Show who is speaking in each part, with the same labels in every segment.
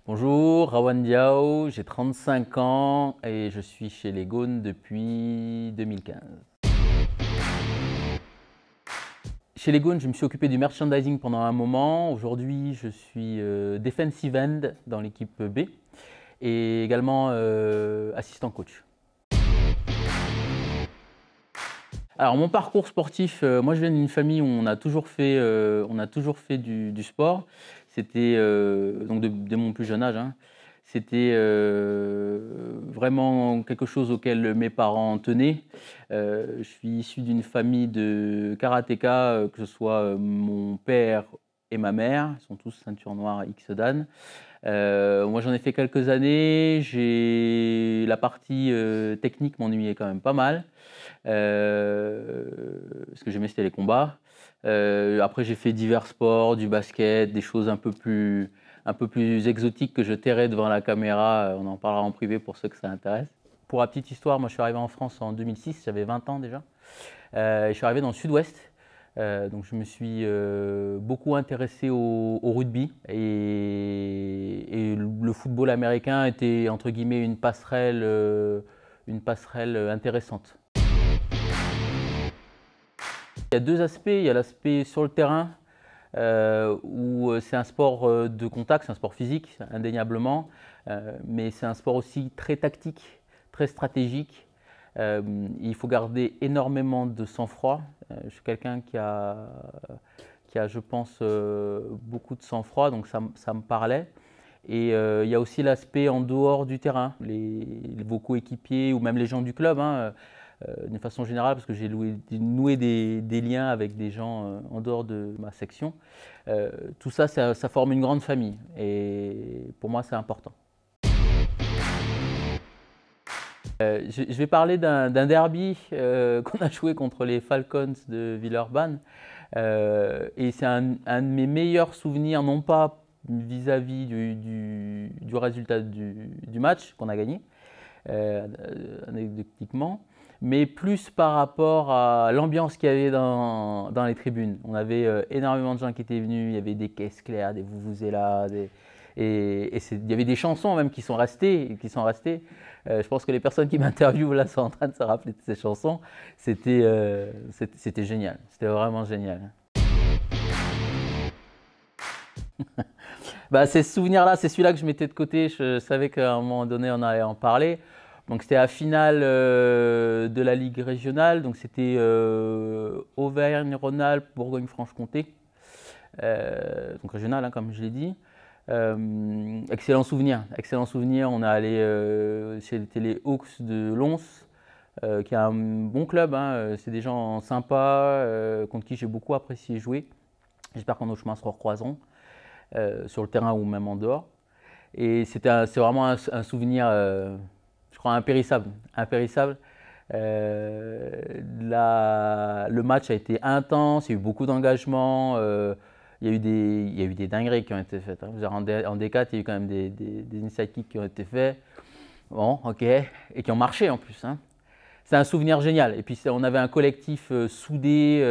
Speaker 1: Bonjour, Rawan Diao, j'ai 35 ans et je suis chez les Gaunes depuis 2015. Chez les Gaunes, je me suis occupé du merchandising pendant un moment. Aujourd'hui, je suis defensive end dans l'équipe B et également assistant coach. Alors mon parcours sportif, moi je viens d'une famille où on a toujours fait du sport. C'était donc dès mon plus jeune âge, hein. C'était vraiment quelque chose auquel mes parents tenaient. Je suis issu d'une famille de karatéka, que ce soit mon père et ma mère, ils sont tous ceinture noire X dan. Moi j'en ai fait quelques années, la partie technique m'ennuyait quand même pas mal. Ce que j'aimais, c'était les combats. Après, j'ai fait divers sports, du basket, des choses un peu plus exotiques que je tairai devant la caméra. On en parlera en privé pour ceux que ça intéresse. Pour la petite histoire, moi, je suis arrivé en France en 2006, j'avais 20 ans déjà. Et je suis arrivé dans le sud-ouest. Donc, je me suis beaucoup intéressé au rugby. Et le football américain était, entre guillemets, une passerelle intéressante. Il y a deux aspects. Il y a l'aspect sur le terrain, où c'est un sport de contact, c'est un sport physique, indéniablement, mais c'est un sport aussi très tactique, très stratégique. Il faut garder énormément de sang-froid. Je suis quelqu'un qui a, je pense, beaucoup de sang-froid, donc ça me parlait. Et il y a aussi l'aspect en dehors du terrain, vos coéquipiers ou même les gens du club, hein, d'une façon générale, parce que j'ai noué des liens avec des gens en dehors de ma section. Tout ça, ça forme une grande famille et pour moi, c'est important. Je vais parler d'un derby qu'on a joué contre les Falcons de Villeurbanne. Et c'est un de mes meilleurs souvenirs, non pas vis-à-vis du résultat du match qu'on a gagné, anecdotiquement, mais plus par rapport à l'ambiance qu'il y avait dans les tribunes. On avait énormément de gens qui étaient venus, il y avait des caisses claires, des vuvuzelas, il y avait des chansons même qui sont restées. Je pense que les personnes qui m'interviewent là sont en train de se rappeler de ces chansons. C'était génial, c'était vraiment génial. Bah, c'est ce souvenir-là, c'est celui-là que je mettais de côté. Je savais qu'à un moment donné, on allait en parler. Donc, c'était la finale de la Ligue régionale. Donc, c'était Auvergne-Rhône-Alpes, Bourgogne-Franche-Comté. Donc, régionale, hein, comme je l'ai dit. Excellent souvenir. Excellent souvenir. On est allé c'était les Hawks de Lons, qui est un bon club, hein. C'est des gens sympas, contre qui j'ai beaucoup apprécié jouer. J'espère que nos chemins se recroiseront. Sur le terrain ou même en dehors. Et c'est vraiment un souvenir, je crois, impérissable. Le match a été intense, il y a eu beaucoup d'engagement, il y a eu des dingueries qui ont été faites, hein. En D4, il y a eu quand même des inside kicks qui ont été faits, bon, ok, et qui ont marché en plus, hein. C'est un souvenir génial. Et puis on avait un collectif soudé.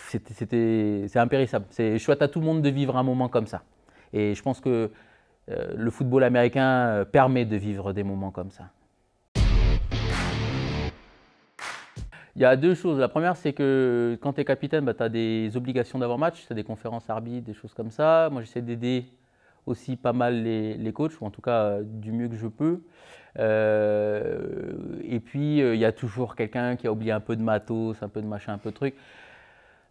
Speaker 1: C'est impérissable. C'est chouette à tout le monde de vivre un moment comme ça. Et je pense que le football américain permet de vivre des moments comme ça. Il y a deux choses. La première, c'est que quand tu es capitaine, bah, tu as des obligations d'avant-match, tu as des conférences arbitres, des choses comme ça. Moi, j'essaie d'aider aussi pas mal les coachs, ou en tout cas du mieux que je peux. Et puis, il y a toujours quelqu'un qui a oublié un peu de matos, un peu de machin, un peu de truc.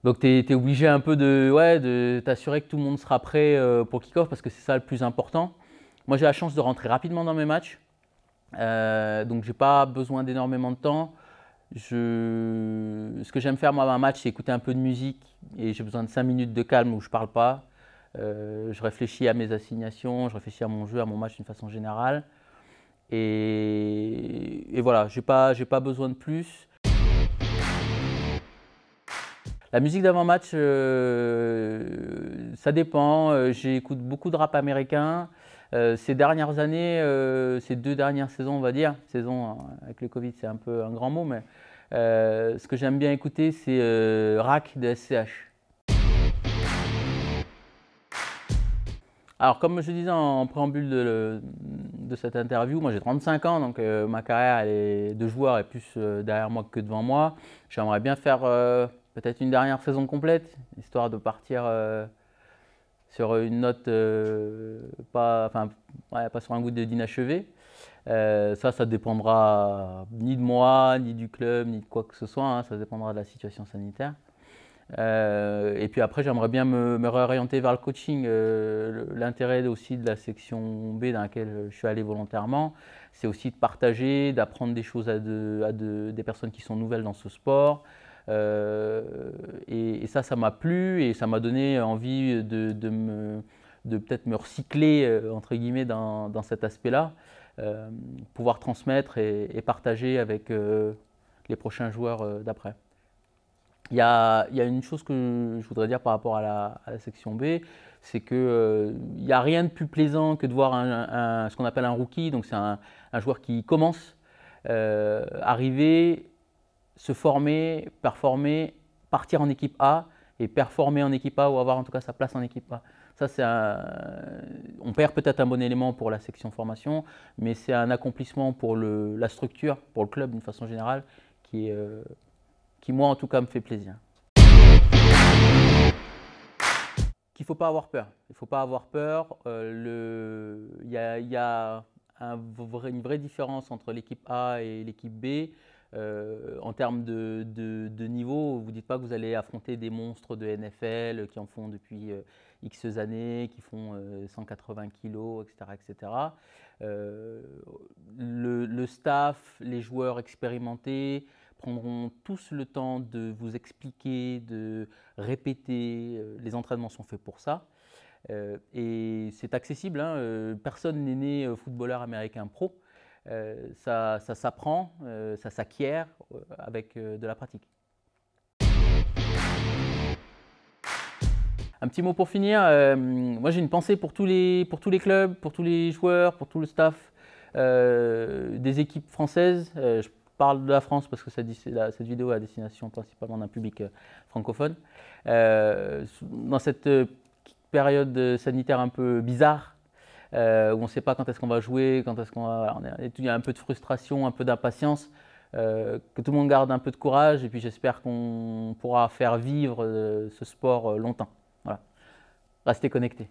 Speaker 1: Donc, tu es obligé un peu de t'assurer que tout le monde sera prêt pour kick-off, parce que c'est ça le plus important. Moi, j'ai la chance de rentrer rapidement dans mes matchs. Donc, je n'ai pas besoin d'énormément de temps. Ce que j'aime faire, moi, dans un match, c'est écouter un peu de musique. Et j'ai besoin de 5 minutes de calme où je ne parle pas. Je réfléchis à mes assignations, je réfléchis à mon jeu, à mon match d'une façon générale. Et voilà, j'ai pas besoin de plus. La musique d'avant-match, ça dépend. J'écoute beaucoup de rap américain. Ces dernières années, ces 2 dernières saisons, on va dire, saison avec le Covid, c'est un peu un grand mot, mais ce que j'aime bien écouter, c'est RAC de SCH. Alors, comme je disais en préambule de cette interview, moi j'ai 35 ans, donc ma carrière de joueur est plus derrière moi que devant moi. J'aimerais bien faire peut-être une dernière saison complète, histoire de partir sur une note pas sur un goût d'inachevé. Ça dépendra ni de moi, ni du club, ni de quoi que ce soit, hein, ça dépendra de la situation sanitaire. Et puis après, j'aimerais bien me réorienter vers le coaching. L'intérêt aussi de la section B dans laquelle je suis allé volontairement, c'est aussi de partager, d'apprendre des choses à des personnes qui sont nouvelles dans ce sport. Et ça m'a plu et ça m'a donné envie de peut-être me recycler, entre guillemets, dans cet aspect-là. Pouvoir transmettre et partager avec les prochains joueurs d'après. Il y a une chose que je voudrais dire par rapport à la section B, c'est qu'il n'y a rien de plus plaisant que de voir ce qu'on appelle un rookie, donc c'est un joueur qui commence, arriver, se former, performer, partir en équipe A et performer en équipe A ou avoir en tout cas sa place en équipe A. Ça, on perd peut-être un bon élément pour la section formation, mais c'est un accomplissement pour la structure, pour le club d'une façon générale, qui moi en tout cas me fait plaisir. Qu'il ne faut pas avoir peur. Il ne faut pas avoir peur. Il y a une vraie différence entre l'équipe A et l'équipe B. En termes de niveau, vous ne dites pas que vous allez affronter des monstres de NFL qui en font depuis X années, qui font 180 kilos, etc. etc. Le staff, les joueurs expérimentés prendront tous le temps de vous expliquer, de répéter. Les entraînements sont faits pour ça. Et c'est accessible, hein, personne n'est né footballeur américain pro. Ça s'apprend, ça s'acquiert avec de la pratique. Un petit mot pour finir, moi j'ai une pensée pour tous les clubs, pour tous les joueurs, pour tout le staff des équipes françaises. Je parle de la France parce que cette vidéo est à destination principalement d'un public francophone. Dans cette période sanitaire un peu bizarre, où on ne sait pas quand est-ce qu'on va jouer, quand est-ce qu'on va. Il y a un peu de frustration, un peu d'impatience. Que tout le monde garde un peu de courage et puis j'espère qu'on pourra faire vivre ce sport longtemps. Voilà. Restez connectés.